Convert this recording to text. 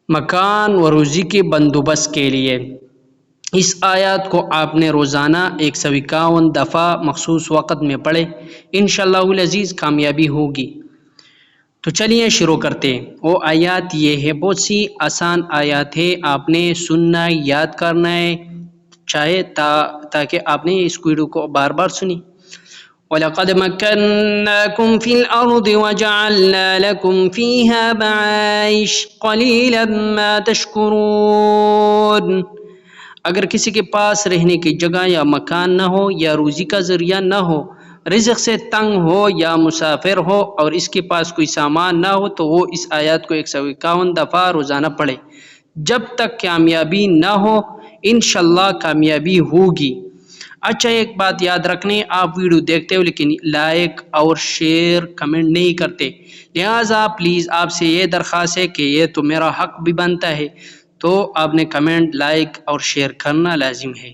مکان و روزی کے بندوبست کے لیے اس آیات کو آپ نے روزانہ 151 دفعہ مخصوص وقت میں پڑھے، انشاءاللہ العزیز کامیابی ہوگی۔ تو چلیے شروع کرتے ہیں۔ وہ آیات یہ ہے، بہت سی آسان آیات ہے، آپ نے سننا ہے، یاد کرنا ہے، چاہے تاکہ آپ نے اس ویڈیو کو بار بار سنی۔ وَلَقَدْ مَكَّنَّاكُمْ فِي الْأَرْضِ وَجَعَلْنَا لَكُمْ فِيهَا مَعَائِشَ قَلِيلًا مَا تَشْكُرُونَ۔ اگر کسی کے پاس رہنے کی جگہ یا مکان نہ ہو، یا روزی کا ذریعہ نہ ہو، رزق سے تنگ ہو یا مسافر ہو اور اس کے پاس کوئی سامان نہ ہو، تو وہ اس آیات کو 151 دفعہ روزانہ پڑھے جب تک کامیابی نہ ہو۔ انشاءاللہ کامیابی ہوگی۔ اچھا، ایک بات یاد رکھنے، آپ ویڈیو دیکھتے ہو لیکن لائک اور شیئر کمنٹ نہیں کرتے، لہٰذا پلیز آپ سے یہ درخواست ہے کہ یہ تو میرا حق بھی بنتا ہے، تو آپ نے کمنٹ، لائک اور شیئر کرنا لازم ہے۔